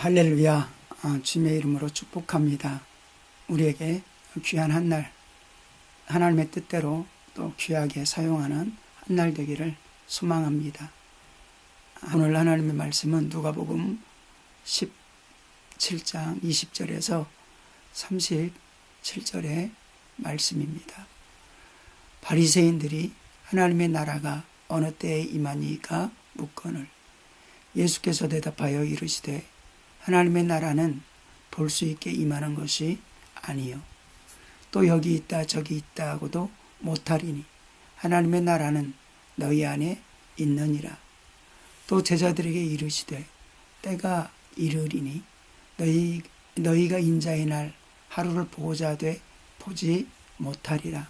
할렐루야. 주님의 이름으로 축복합니다. 우리에게 귀한 한 날, 하나님의 뜻대로 또 귀하게 사용하는 한 날 되기를 소망합니다. 오늘 하나님의 말씀은 누가복음 17장 20절에서 37절의 말씀입니다. 바리새인들이 하나님의 나라가 어느 때에 임하니까 묻거늘 예수께서 대답하여 이르시되 하나님의 나라는 볼 수 있게 임하는 것이 아니요 또 여기 있다 저기 있다 하고도 못하리니 하나님의 나라는 너희 안에 있느니라. 또 제자들에게 이르시되 때가 이르리니 너희가 인자의 날 하루를 보고자 하되 보지 못하리라.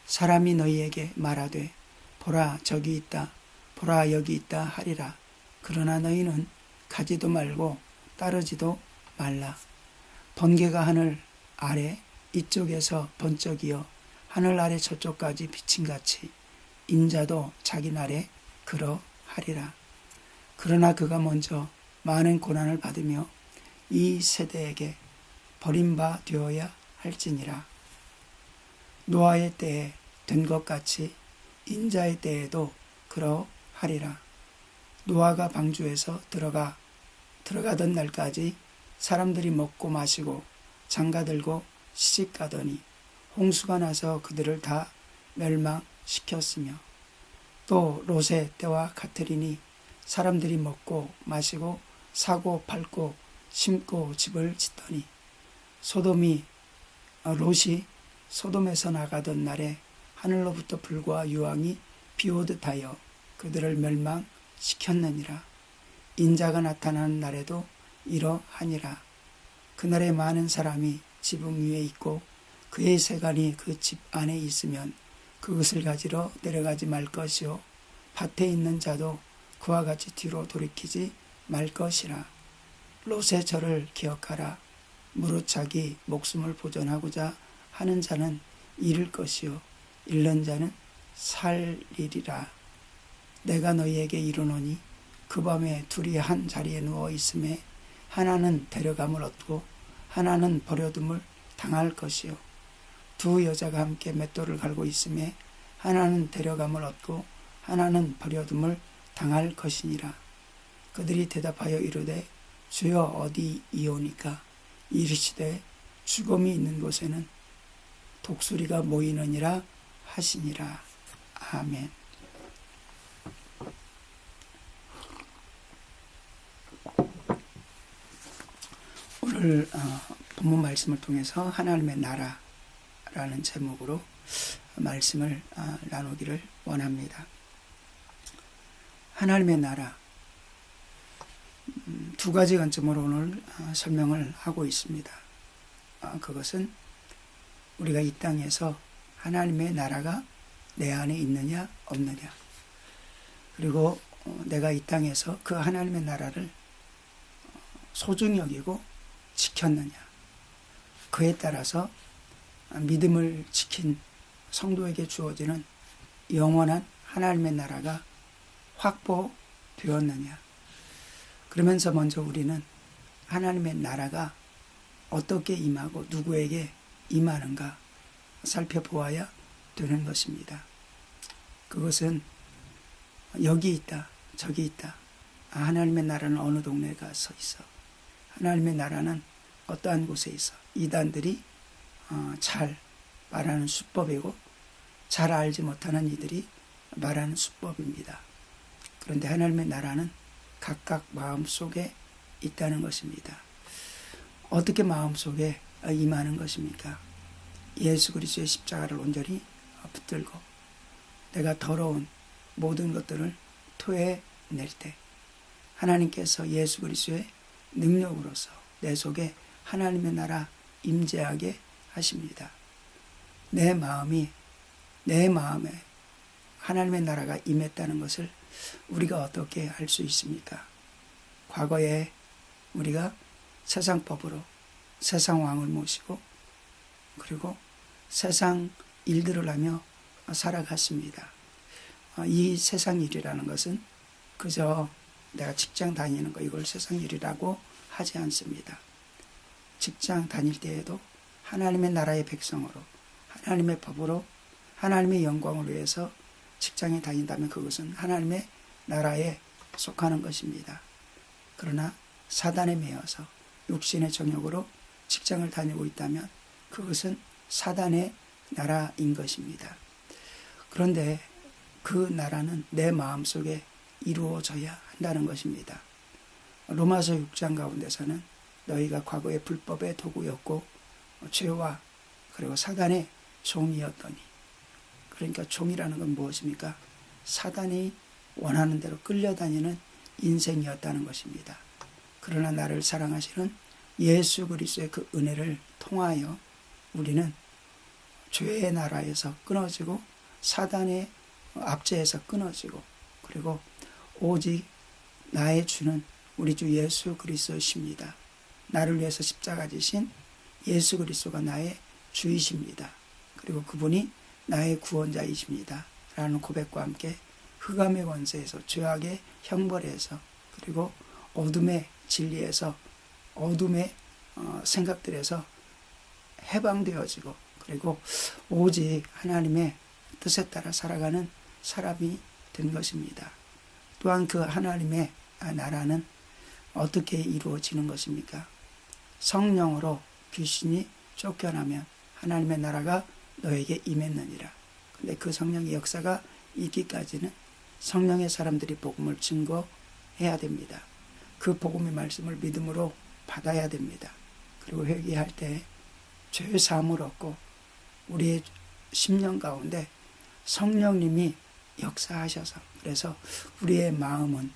사람이 너희에게 말하되 보라 저기 있다 보라 여기 있다 하리라. 그러나 너희는 가지도 말고 따르지도 말라. 번개가 하늘 아래 이쪽에서 번쩍이어 하늘 아래 저쪽까지 비침같이 인자도 자기 날에 그러하리라. 그러나 그가 먼저 많은 고난을 받으며 이 세대에게 버림바 되어야 할지니라. 노아의 때에 된 것 같이 인자의 때에도 그러하리라. 노아가 방주에서 들어가던 날까지 사람들이 먹고 마시고 장가들고 시집가더니 홍수가 나서 그들을 다 멸망시켰으며 또 롯의 때와 같으리니 사람들이 먹고 마시고 사고 팔고 심고 집을 짓더니 롯이 소돔에서 나가던 날에 하늘로부터 불과 유황이 비오듯 하여 그들을 멸망시켰느니라. 인자가 나타나는 날에도 이러하니라. 그날에 많은 사람이 지붕 위에 있고 그의 세간이 그 집 안에 있으면 그것을 가지러 내려가지 말 것이요 밭에 있는 자도 그와 같이 뒤로 돌이키지 말 것이라. 롯의 절을 기억하라. 무릇 자기 목숨을 보존하고자 하는 자는 잃을 것이요 잃는 자는 살리리라. 내가 너희에게 이르노니 그 밤에 둘이 한 자리에 누워 있음에 하나는 데려감을 얻고 하나는 버려둠을 당할 것이요 두 여자가 함께 맷돌을 갈고 있음에 하나는 데려감을 얻고 하나는 버려둠을 당할 것이니라. 그들이 대답하여 이르되 주여 어디이오니까? 이르시되 죽음이 있는 곳에는 독수리가 모이느니라 하시니라. 아멘. 오늘 본문 말씀을 통해서 하나님의 나라라는 제목으로 말씀을 나누기를 원합니다. 하나님의 나라 두 가지 관점으로 오늘 설명을 하고 있습니다. 그것은 우리가 이 땅에서 하나님의 나라가 내 안에 있느냐 없느냐, 그리고 내가 이 땅에서 그 하나님의 나라를 소중히 여기고 지켰느냐, 그에 따라서 믿음을 지킨 성도에게 주어지는 영원한 하나님의 나라가 확보되었느냐. 그러면서 먼저 우리는 하나님의 나라가 어떻게 임하고 누구에게 임하는가 살펴보아야 되는 것입니다. 그것은 여기 있다 저기 있다, 하나님의 나라는 어느 동네에 가서 있어, 하나님의 나라는 어떠한 곳에 있어, 이단들이 잘 말하는 수법이고 잘 알지 못하는 이들이 말하는 수법입니다. 그런데 하나님의 나라는 각각 마음속에 있다는 것입니다. 어떻게 마음속에 임하는 것입니까? 예수 그리스도의 십자가를 온전히 붙들고 내가 더러운 모든 것들을 토해낼 때 하나님께서 예수 그리스도의 능력으로서 내 속에 하나님의 나라 임재하게 하십니다. 내 마음에 하나님의 나라가 임했다는 것을 우리가 어떻게 알 수 있습니까? 과거에 우리가 세상 법으로 세상 왕을 모시고 그리고 세상 일들을 하며 살아갔습니다. 이 세상 일이라는 것은 그저 내가 직장 다니는 거 이걸 세상 일이라고 하지 않습니다. 직장 다닐 때에도 하나님의 나라의 백성으로 하나님의 법으로 하나님의 영광을 위해서 직장에 다닌다면 그것은 하나님의 나라에 속하는 것입니다. 그러나 사단에 매여서 육신의 정욕으로 직장을 다니고 있다면 그것은 사단의 나라인 것입니다. 그런데 그 나라는 내 마음속에 이루어져야 한다는 것입니다. 로마서 6장 가운데서는 너희가 과거의 불법의 도구였고 죄와 그리고 사단의 종이었더니, 그러니까 종이라는 건 무엇입니까? 사단이 원하는 대로 끌려다니는 인생이었다는 것입니다. 그러나 나를 사랑하시는 예수 그리스도의 그 은혜를 통하여 우리는 죄의 나라에서 끊어지고 사단의 압제에서 끊어지고, 그리고 오직 나의 주는 우리 주 예수 그리스도십니다. 나를 위해서 십자가 지신 예수 그리스도가 나의 주이십니다. 그리고 그분이 나의 구원자이십니다. 라는 고백과 함께 흑암의 권세에서, 죄악의 형벌에서, 그리고 어둠의 진리에서, 어둠의 생각들에서 해방되어지고, 그리고 오직 하나님의 뜻에 따라 살아가는 사람이 된 것입니다. 또한 그 하나님의 나라는 어떻게 이루어지는 것입니까? 성령으로 귀신이 쫓겨나면 하나님의 나라가 너에게 임했느니라. 근데 그 성령의 역사가 있기까지는 성령의 사람들이 복음을 증거해야 됩니다. 그 복음의 말씀을 믿음으로 받아야 됩니다. 그리고 회개할 때 죄 사함을 얻고 우리의 심령 가운데 성령님이 역사하셔서, 그래서 우리의 마음은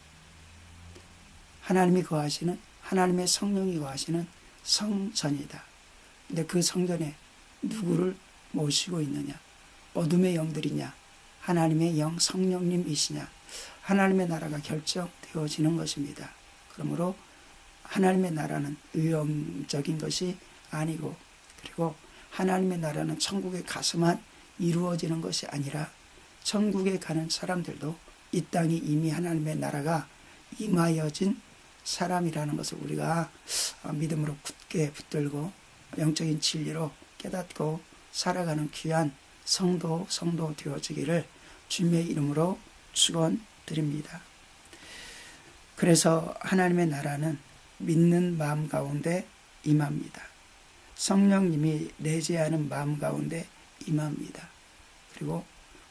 하나님이 거하시는, 하나님의 성령이 거하시는 성전이다. 근데 그 성전에 누구를 모시고 있느냐? 어둠의 영들이냐? 하나님의 영 성령님이시냐? 하나님의 나라가 결정되어지는 것입니다. 그러므로 하나님의 나라는 의형적인 것이 아니고, 그리고 하나님의 나라는 천국에 가서만 이루어지는 것이 아니라 천국에 가는 사람들도 이 땅이 이미 하나님의 나라가 임하여진 사람이라는 것을 우리가 믿음으로 굳게 붙들고 영적인 진리로 깨닫고 살아가는 귀한 성도 되어지기를 주님의 이름으로 축원드립니다. 그래서 하나님의 나라는 믿는 마음 가운데 임합니다. 성령님이 내재하는 마음 가운데 임합니다. 그리고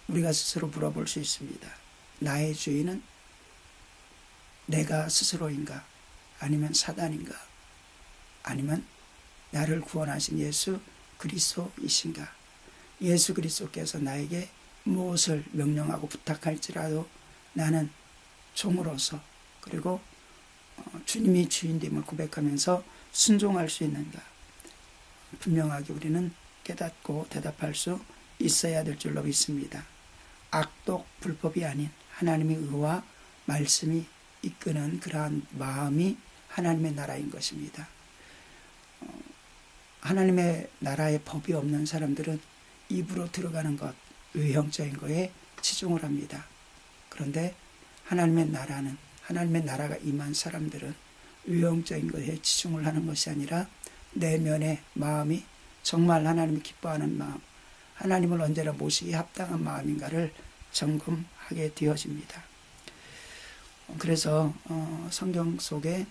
우리가 스스로 물어볼 수 있습니다. 나의 주인은 내가 스스로인가? 아니면 사단인가? 아니면 나를 구원하신 예수 그리스도이신가? 예수 그리스도께서 나에게 무엇을 명령하고 부탁할지라도 나는 종으로서, 그리고 주님이 주인됨을 고백하면서 순종할 수 있는가? 분명하게 우리는 깨닫고 대답할 수 있어야 될 줄로 믿습니다. 악독 불법이 아닌 하나님의 의와 말씀이 이끄는 그러한 마음이 하나님의 나라인 것입니다. 하나님의 나라에 법이 없는 사람들은 입으로 들어가는 것, 외형적인 거에 치중을 합니다. 그런데 하나님의 나라는, 하나님의 나라가 임한 사람들은 외형적인 것에 치중을 하는 것이 아니라 내면의 마음이 정말 하나님이 기뻐하는 마음, 하나님을 언제나 모시기에 합당한 마음인가를 점검하게 되어집니다. 그래서 성경 속에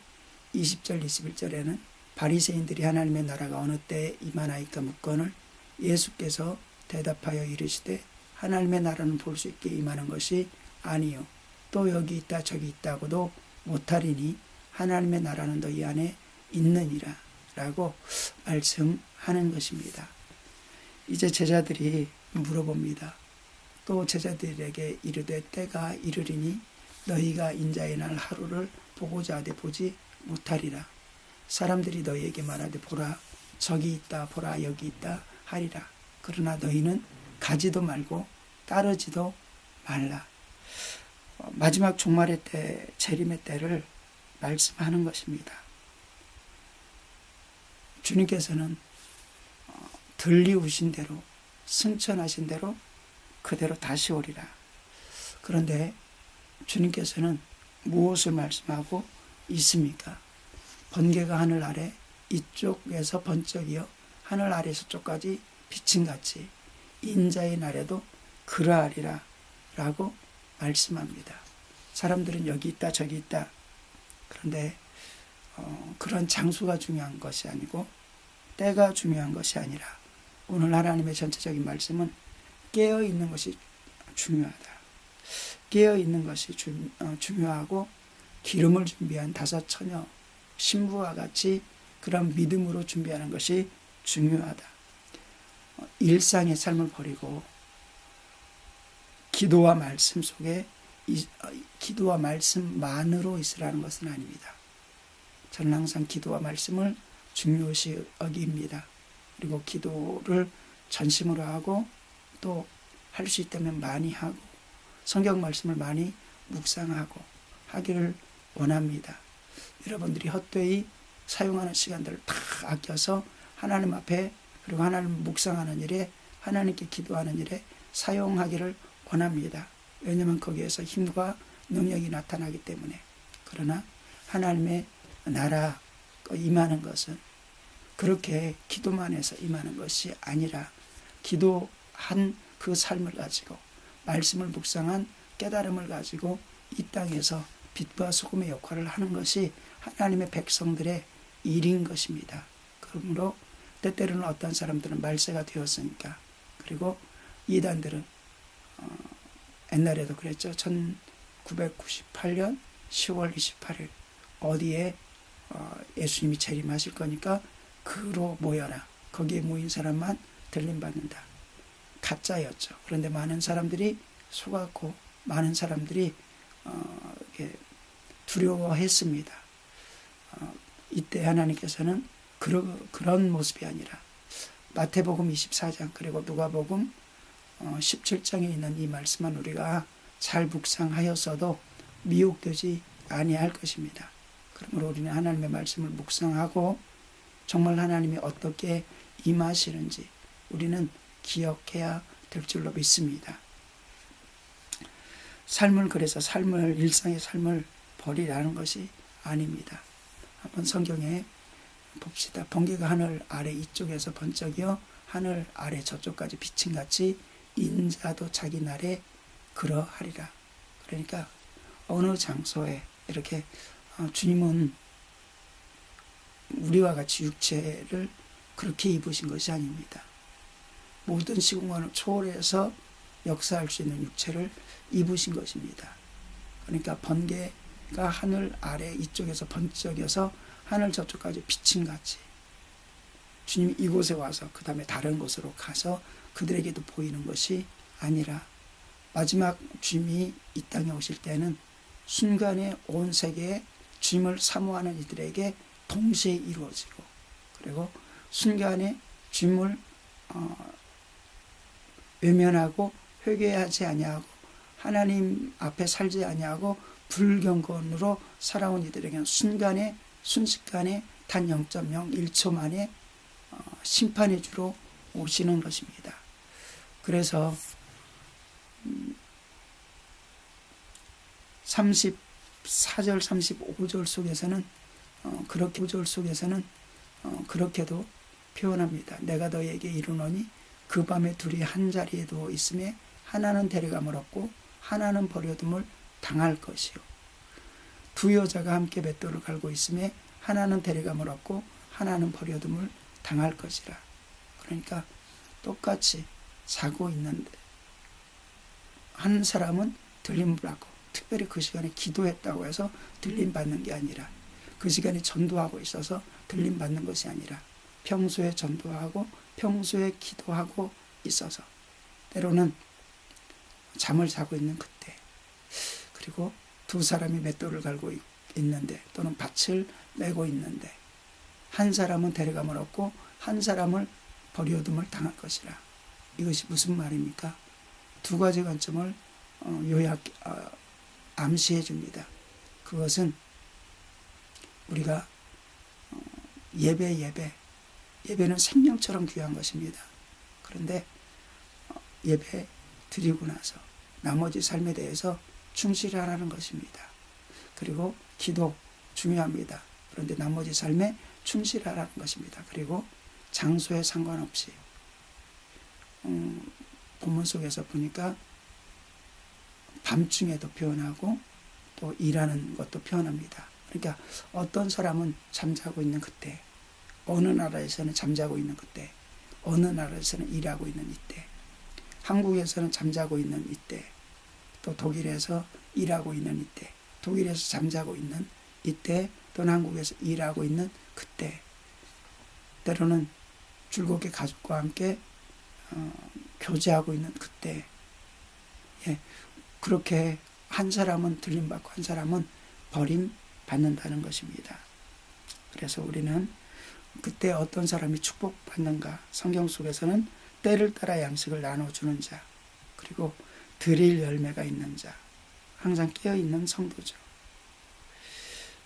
20절 21절에는 바리새인들이 하나님의 나라가 어느 때에 임하나이까 묻거늘 예수께서 대답하여 이르시되 하나님의 나라는 볼 수 있게 임하는 것이 아니요 또 여기 있다 저기 있다고도 못하리니 하나님의 나라는 너희 안에 있느니라 라고 말씀하는 것입니다. 이제 제자들이 물어봅니다. 또 제자들에게 이르되 때가 이르리니 너희가 인자의 날 하루를 보고자 하되 보지 못하리라. 사람들이 너희에게 말하되 보라 저기 있다 보라 여기 있다 하리라. 그러나 너희는 가지도 말고 따르지도 말라. 마지막 종말의 때, 재림의 때를 말씀하는 것입니다. 주님께서는 들리우신 대로, 승천하신 대로 그대로 다시 오리라. 그런데 주님께서는 무엇을 말씀하고 있습니까? 번개가 하늘 아래 이쪽에서 번쩍이어 하늘 아래 서쪽까지 비친 같이 인자의 날에도 그러하리라 라고 말씀합니다. 사람들은 여기 있다 저기 있다. 그런데 그런 장소가 중요한 것이 아니고 때가 중요한 것이 아니라 오늘 하나님의 전체적인 말씀은 깨어있는 것이 중요하다. 깨어있는 것이 중요하고 기름을 준비한 5 처녀 신부와 같이 그런 믿음으로 준비하는 것이 중요하다. 일상의 삶을 버리고 기도와 말씀 속에 기도와 말씀만으로 있으라는 것은 아닙니다. 저는 항상 기도와 말씀을 중요시 여깁니다. 그리고 기도를 전심으로 하고 또 할 수 있다면 많이 하고 성경 말씀을 많이 묵상하고 하기를 원합니다. 여러분들이 헛되이 사용하는 시간들을 다 아껴서 하나님 앞에 그리고 하나님을 묵상하는 일에 하나님께 기도하는 일에 사용하기를 원합니다. 왜냐하면 거기에서 힘과 능력이 나타나기 때문에. 그러나 하나님의 나라 임하는 것은 그렇게 기도만 해서 임하는 것이 아니라 기도한 그 삶을 가지고 말씀을 묵상한 깨달음을 가지고 이 땅에서 빛과 소금의 역할을 하는 것이 하나님의 백성들의 일인 것입니다. 그러므로 때때로는 어떤 사람들은 말세가 되었으니까 그리고 이단들은 옛날에도 그랬죠. 1998년 10월 28일 어디에 예수님이 재림하실 거니까 그로 모여라. 거기에 모인 사람만 들림받는다. 가짜였죠. 그런데 많은 사람들이 속았고 많은 사람들이 두려워했습니다. 이때 하나님께서는 그런 모습이 아니라 마태복음 24장 그리고 누가복음 17장에 있는 이 말씀만 우리가 잘 묵상하였어도 미혹되지 아니할 것입니다. 그러므로 우리는 하나님의 말씀을 묵상하고 정말 하나님이 어떻게 임하시는지 우리는 기억해야 될 줄로 믿습니다. 그래서 일상의 삶을 버리라는 것이 아닙니다. 한번 성경에 봅시다. 번개가 하늘 아래 이쪽에서 번쩍이어 하늘 아래 저쪽까지 비친 같이 인자도 자기 날에 그러하리라. 그러니까 어느 장소에 이렇게 주님은 우리와 같이 육체를 그렇게 입으신 것이 아닙니다. 모든 시공간을 초월해서 역사할 수 있는 육체를 입으신 것입니다. 그러니까 번개가 하늘 아래 이쪽에서 번쩍여서 하늘 저쪽까지 비친 같이 주님이 이곳에 와서 그 다음에 다른 곳으로 가서 그들에게도 보이는 것이 아니라 마지막 주님이 이 땅에 오실 때는 순간에 온 세계에 주님을 사모하는 이들에게 동시에 이루어지고 그리고 순간에 주님을 외면하고 회개하지 아니하고 하나님 앞에 살지 아니하고 불경건으로 살아온 이들에게는 순식간에 단 0.01초 만에 심판의 주로 오시는 것입니다. 그래서 34절 35절 속에서는 그렇게도 표현합니다. 내가 너에게 이르노니 그 밤에 둘이 한 자리에 누워 있음에 하나는 데려감을 얻고 하나는 버려둠을 당할 것이요. 두 여자가 함께 맷돌을 갈고 있음에 하나는 데려감을 얻고 하나는 버려둠을 당할 것이라. 그러니까 똑같이 자고 있는데 한 사람은 들림을 받고 특별히 그 시간에 기도했다고 해서 들림 받는 게 아니라 그 시간에 전도하고 있어서 들림 받는 것이 아니라 평소에 전도하고 평소에 기도하고 있어서 때로는 잠을 자고 있는 그때 그리고 두 사람이 맷돌을 갈고 있는데 또는 밭을 메고 있는데 한 사람은 데려감을 얻고 한 사람을 버려둠을 당할 것이라. 이것이 무슨 말입니까? 두 가지 관점을 암시해 줍니다. 그것은 우리가 예배는 생명처럼 귀한 것입니다. 그런데 예배 드리고 나서 나머지 삶에 대해서 충실하라는 것입니다. 그리고 기도 중요합니다. 그런데 나머지 삶에 충실하라는 것입니다. 그리고 장소에 상관없이 본문 속에서 보니까 밤중에도 표현하고 또 일하는 것도 표현합니다. 그러니까 어떤 사람은 잠자고 있는 그때, 어느 나라에서는 잠자고 있는 그때, 어느 나라에서는 일하고 있는 이때, 한국에서는 잠자고 있는 이때, 또 독일에서 일하고 있는 이때, 독일에서 잠자고 있는 이때, 또는 한국에서 일하고 있는 그때, 때로는 즐겁게 가족과 함께 교제하고 있는 그때, 예, 그렇게 한 사람은 들림받고 한 사람은 버림받는다는 것입니다. 그래서 우리는 그때 어떤 사람이 축복받는가, 성경 속에서는 때를 따라 양식을 나눠주는 자, 그리고 드릴 열매가 있는 자, 항상 깨어있는 성도죠.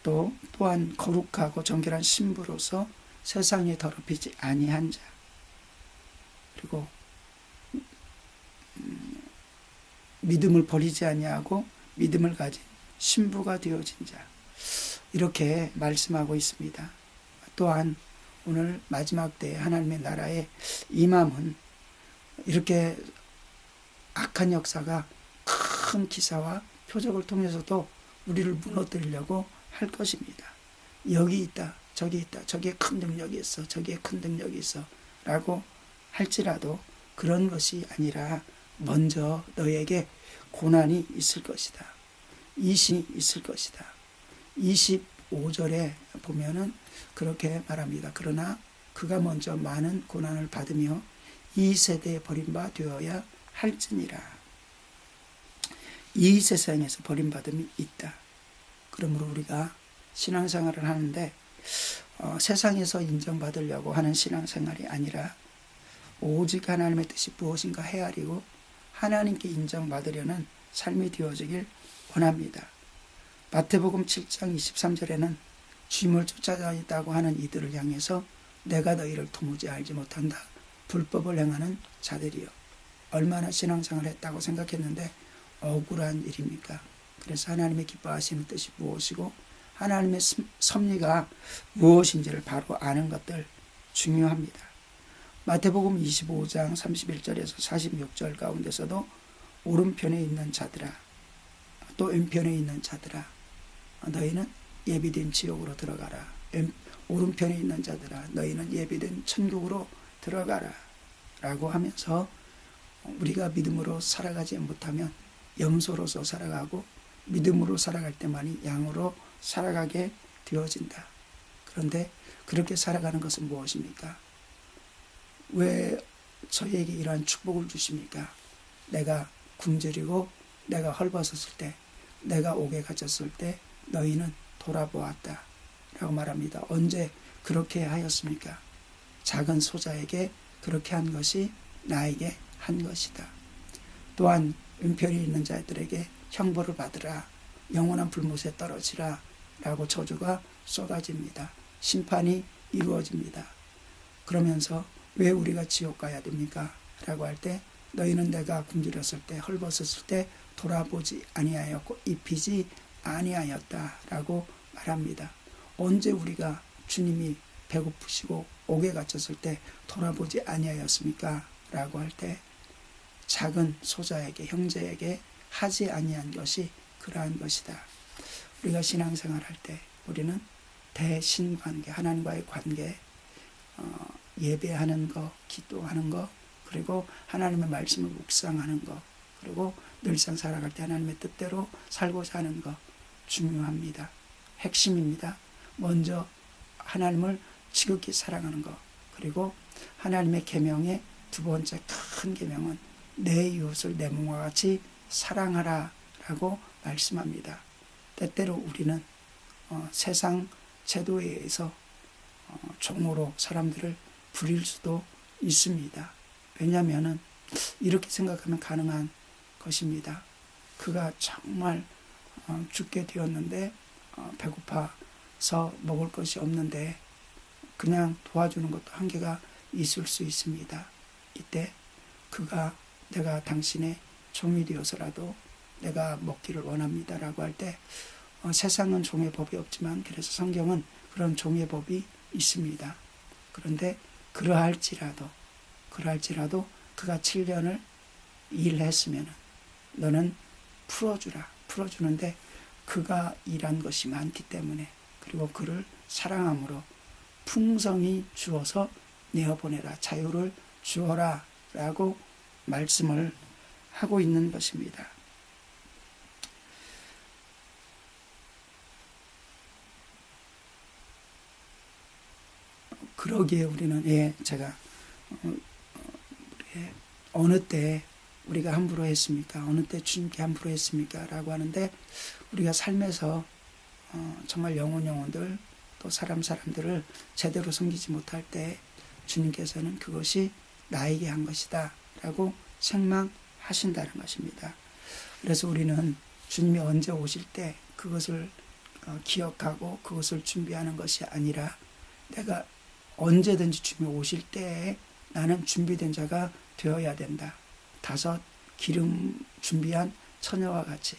또한 거룩하고 정결한 신부로서 세상에 더럽히지 아니한 자, 그리고 믿음을 버리지 아니하고 믿음을 가진 신부가 되어진 자, 이렇게 말씀하고 있습니다. 또한 오늘 마지막 때 하나님의 나라의 임함은 이렇게 악한 역사가 큰 기사와 표적을 통해서도 우리를 무너뜨리려고 할 것입니다. 여기 있다, 저기 있다, 저기에 큰 능력이 있어, 저기에 큰 능력이 있어 라고 할지라도 그런 것이 아니라 먼저 너에게 고난이 있을 것이다, 이신이 있을 것이다. 25절에 보면은 그렇게 말합니다. 그러나 그가 먼저 많은 고난을 받으며 이 세대에 버림바 되어야 할지니라. 이 세상에서 버림받음이 있다. 그러므로 우리가 신앙생활을 하는데 세상에서 인정받으려고 하는 신앙생활이 아니라 오직 하나님의 뜻이 무엇인가 헤아리고 하나님께 인정받으려는 삶이 되어지길 원합니다. 마태복음 7장 23절에는 주임을 쫓아다니다고 하는 이들을 향해서 내가 너희를 도무지 알지 못한다, 불법을 행하는 자들이여. 얼마나 신앙생활을 했다고 생각했는데 억울한 일입니까? 그래서 하나님의 기뻐하시는 뜻이 무엇이고 하나님의 섭리가 무엇인지를 바로 아는 것들 중요합니다. 마태복음 25장 31절에서 46절 가운데서도 오른편에 있는 자들아, 또 왼편에 있는 자들아, 너희는 예비된 지옥으로 들어가라. 오른편에 있는 자들아, 너희는 예비된 천국으로 들어가라 라고 하면서 우리가 믿음으로 살아가지 못하면 염소로서 살아가고 믿음으로 살아갈 때만이 양으로 살아가게 되어진다. 그런데 그렇게 살아가는 것은 무엇입니까? 왜 저희에게 이러한 축복을 주십니까? 내가 굶주리고 내가 헐벗었을 때, 내가 옥에 갇혔을 때 너희는 돌아보았다 라고 말합니다. 언제 그렇게 하였습니까? 작은 소자에게 그렇게 한 것이 나에게 한 것이다. 또한 왼편에 있는 자들에게 형벌을 받으라, 영원한 불못에 떨어지라 라고 저주가 쏟아집니다. 심판이 이루어집니다. 그러면서 왜 우리가 지옥 가야 됩니까? 라고 할 때 너희는 내가 굶주렸을 때, 헐벗었을 때 돌아보지 아니하였고 입히지 아니하였다 라고 말합니다. 언제 우리가 주님이 배고프시고 옥에 갇혔을 때 돌아보지 아니하였습니까? 라고 할 때 작은 소자에게, 형제에게 하지 아니한 것이 그러한 것이다. 우리가 신앙생활 할 때 우리는 대신관계, 하나님과의 관계, 예배하는 거, 기도하는 거, 그리고 하나님의 말씀을 묵상하는 거, 그리고 늘상 살아갈 때 하나님의 뜻대로 살고자 하는 거 중요합니다. 핵심입니다. 먼저 하나님을 지극히 사랑하는 것, 그리고 하나님의 계명의 두 번째 큰 계명은 내 이웃을 내 몸과 같이 사랑하라 라고 말씀합니다. 때때로 우리는 세상 제도에 의해서 종으로 사람들을 부릴 수도 있습니다. 왜냐하면 이렇게 생각하면 가능한 것입니다. 그가 정말 죽게 되었는데 배고파서 먹을 것이 없는데 그냥 도와주는 것도 한계가 있을 수 있습니다. 이때 그가 내가 당신의 종이 되어서라도 내가 먹기를 원합니다 라고 할 때 세상은 종의 법이 없지만 그래서 성경은 그런 종의 법이 있습니다. 그런데 그러할지라도 그가 7년을 일했으면 너는 풀어주는데 그가 일한 것이 많기 때문에, 그리고 그를 사랑함으로 풍성히 주어서 내어보내라, 자유를 주어라 라고 말씀을 하고 있는 것입니다. 그러기에 우리는 제가 어느 때 우리가 함부로 했습니까? 어느 때 주님께 함부로 했습니까? 라고 하는데, 우리가 삶에서 정말 영혼들 또 사람들을 제대로 섬기지 못할 때 주님께서는 그것이 나에게 한 것이다 라고 책망하신다는 것입니다. 그래서 우리는 주님이 언제 오실 때 그것을 기억하고 그것을 준비하는 것이 아니라, 내가 언제든지 주님이 오실 때에 나는 준비된 자가 되어야 된다. 5 기름 준비한 처녀와 같이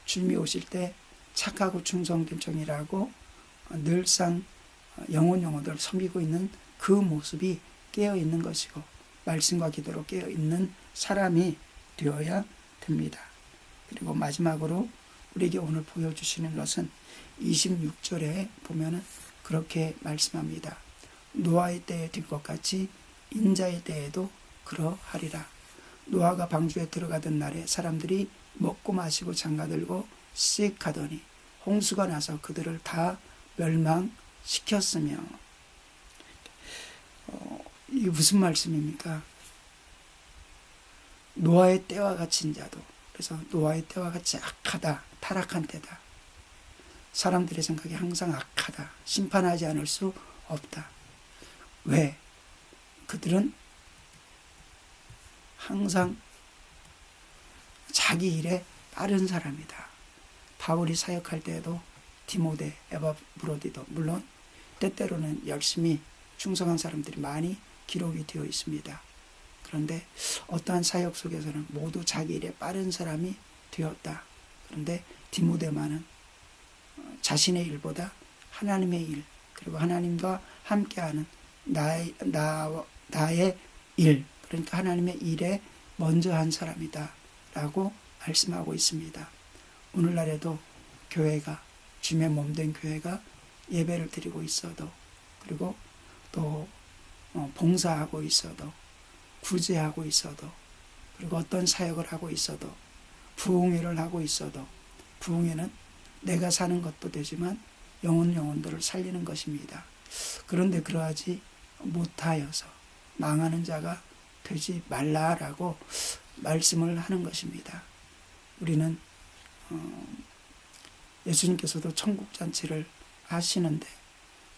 주님이 오실 때 착하고 충성된 종이라고 늘상 영혼들 섬기고 있는 그 모습이 깨어있는 것이고, 말씀과 기도로 깨어있는 사람이 되어야 됩니다. 그리고 마지막으로 우리에게 오늘 보여주시는 것은 26절에 보면은 그렇게 말씀합니다. 노아의 때에 된 것 같이 인자의 때에도 그러하리라. 노아가 방주에 들어가던 날에 사람들이 먹고 마시고 장가들고 씩하더니 홍수가 나서 그들을 다 멸망시켰으며. 이게 무슨 말씀입니까? 노아의 때와 같은 자도, 그래서 노아의 때와 같이 악하다, 타락한 때다. 사람들의 생각이 항상 악하다, 심판하지 않을 수 없다. 왜? 그들은 항상 자기 일에 빠른 사람이다. 바울이 사역할 때에도 디모데, 에바브로디도 물론 때때로는 열심히 충성한 사람들이 많이 기록이 되어 있습니다. 그런데 어떠한 사역 속에서는 모두 자기 일에 빠른 사람이 되었다. 그런데 디모데만은 자신의 일보다 하나님의 일, 그리고 하나님과 함께하는 나의 일, 그러니까 하나님의 일에 먼저 한 사람이다 라고 말씀하고 있습니다. 오늘날에도 교회가, 주님의 몸된 교회가 예배를 드리고 있어도, 그리고 또 봉사하고 있어도, 구제하고 있어도, 그리고 어떤 사역을 하고 있어도, 부흥회를 하고 있어도, 부흥회는 내가 사는 것도 되지만 영혼들을 살리는 것입니다. 그런데 그러하지 못하여서 망하는 자가 되지 말라라고 말씀을 하는 것입니다. 우리는 예수님께서도 천국잔치를 하시는데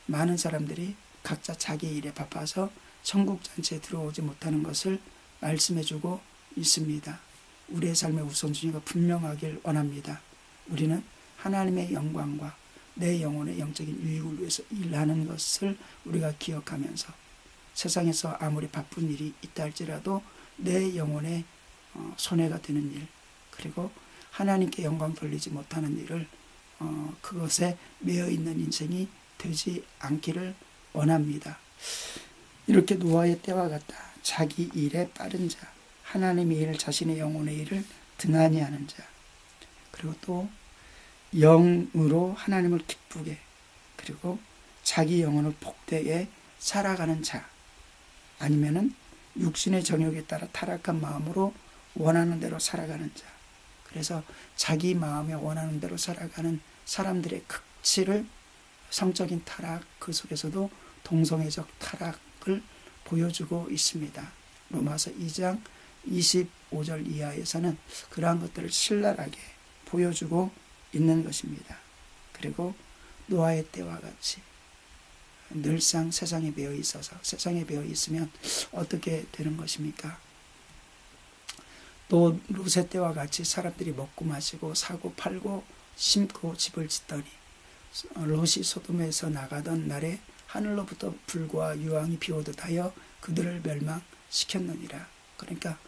많은 사람들이 각자 자기 일에 바빠서 천국잔치에 들어오지 못하는 것을 말씀해주고 있습니다. 우리의 삶의 우선순위가 분명하길 원합니다. 우리는 하나님의 영광과 내 영혼의 영적인 유익을 위해서 일하는 것을 우리가 기억하면서, 세상에서 아무리 바쁜 일이 있다 할지라도 내 영혼의 손해가 되는 일, 그리고 하나님께 영광 돌리지 못하는 일을 그것에 매여 있는 인생이 되지 않기를 원합니다. 이렇게 노아의 때와 같다. 자기 일에 빠른 자, 하나님의 일, 자신의 영혼의 일을 등한히 하는 자, 그리고 또 영으로 하나님을 기쁘게, 그리고 자기 영혼을 복되게 살아가는 자, 아니면은 육신의 정욕에 따라 타락한 마음으로 원하는 대로 살아가는 자. 그래서 자기 마음에 원하는 대로 살아가는 사람들의 극치를, 성적인 타락, 그 속에서도 동성애적 타락을 보여주고 있습니다. 로마서 2장 25절 이하에서는 그러한 것들을 신랄하게 보여주고 있는 것입니다. 그리고 노아의 때와 같이 늘상 세상에 매여 있어서, 세상에 매여 있으면 어떻게 되는 것입니까? 또 롯의 때와 같이 사람들이 먹고 마시고 사고 팔고 심고 집을 짓더니, 롯이 소돔에서 나가던 날에 하늘로부터 불과 유황이 비오듯 하여 그들을 멸망시켰느니라. 그러니까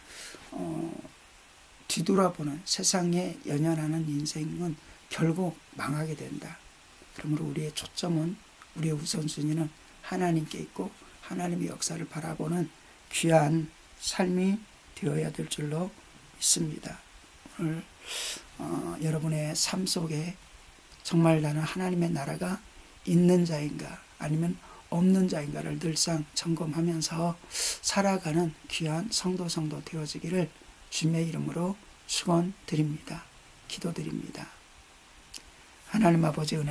뒤돌아보는, 세상에 연연하는 인생은 결국 망하게 된다. 그러므로 우리의 초점은 우리의 우선순위는 하나님께 있고 하나님의 역사를 바라보는 귀한 삶이 되어야 될 줄로 믿습니다. 오늘 여러분의 삶 속에 정말 나는 하나님의 나라가 있는 자인가 아니면 없는 자인가를 늘상 점검하면서 살아가는 귀한 성도 되어지기를 주님의 이름으로 축원드립니다. 기도드립니다. 하나님 아버지 은혜를